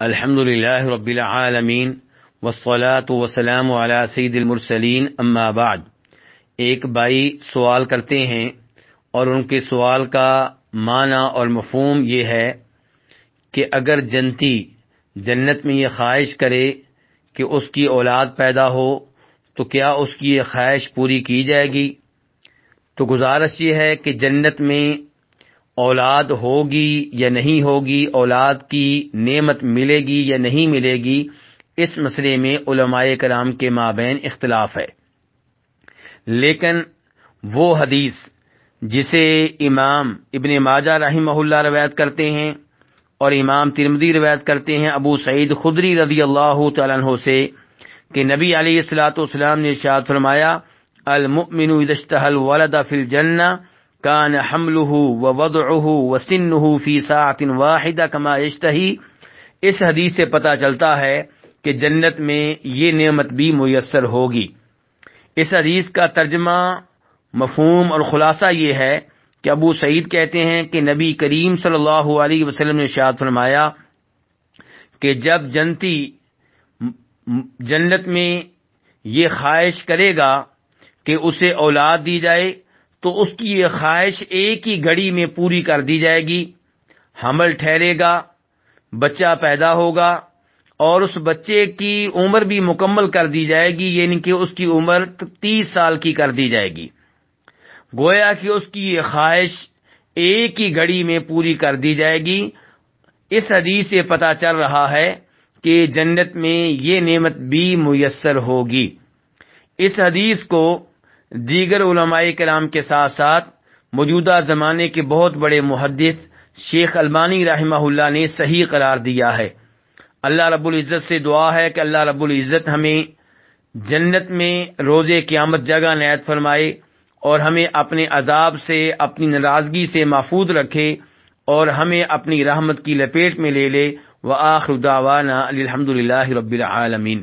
الحمد للہ رب العالمین والصلاة والسلام علی سید المرسلین اما بعد۔ ایک بھائی سوال کرتے ہیں اور ان کے سوال کا معنی اور مفہوم یہ ہے کہ اگر جنتی جنت میں یہ خواہش کرے کہ اس کی اولاد پیدا ہو تو کیا اس کی یہ خواہش پوری کی جائے گی؟ تو گزارش یہ ہے کہ جنت میں اولاد ہوگی یا نہیں ہوگی، اولاد کی نعمت ملے گی یا نہیں ملے گی، اس مسئلے میں علماء کرام کے مابین اختلاف ہے۔ لیکن وہ حدیث جسے امام ابن ماجہ رحمہ اللہ روایت کرتے ہیں اور امام ترمذی روایت کرتے ہیں ابو سعید خدری رضی اللہ تعالیٰ عنہ سے کہ نبی علیہ الصلوۃ والسلام نے ارشاد فرمایا، المؤمن اذا اشتهى الولد في الجنة كان حمله ووضعه وسنه في ساعة واحدة كما يشتهي۔ اس حدیث سے پتہ چلتا ہے کہ جنت میں یہ نعمت بھی میسر ہوگی۔ اس حدیث کا ترجمہ، مفہوم اور خلاصہ یہ ہے کہ ابو سعید کہتے ہیں کہ نبی کریم صلی اللہ علیہ وسلم نے ارشاد فرمایا کہ جب جنتی جنت میں یہ خواہش کرے گا کہ اسے اولاد دی جائے تو اس کی یہ خواہش ایک ہی گھڑی میں پوری کر دی جائے گی۔ حمل ٹھہرے گا، بچہ پیدا ہوگا اور اس بچے کی عمر بھی مکمل کر دی جائے گی، یعنی کہ اس کی عمر 30 سال کی کر دی جائے گی۔ گویا کہ اس کی یہ خواہش ایک ہی گھڑی میں پوری کر دی جائے گی۔ اس حدیث سے پتہ چل رہا ہے کہ جنت میں یہ نعمت بھی میسر ہوگی۔ اس حدیث کو دیگر علماء کرام کے ساتھ ساتھ موجودہ زمانے کے بہت بڑے محدث شیخ البانی رحمہ اللہ نے صحیح قرار دیا ہے۔ اللہ رب العزت سے دعا ہے کہ اللہ رب العزت ہمیں جنت میں روز قیامت جگہ عنایت فرمائے اور ہمیں اپنے عذاب سے، اپنی ناراضگی سے محفوظ رکھے اور ہمیں اپنی رحمت کی لپیٹ میں لے لے۔ وآخر دعوانا الحمد للہ رب العالمین۔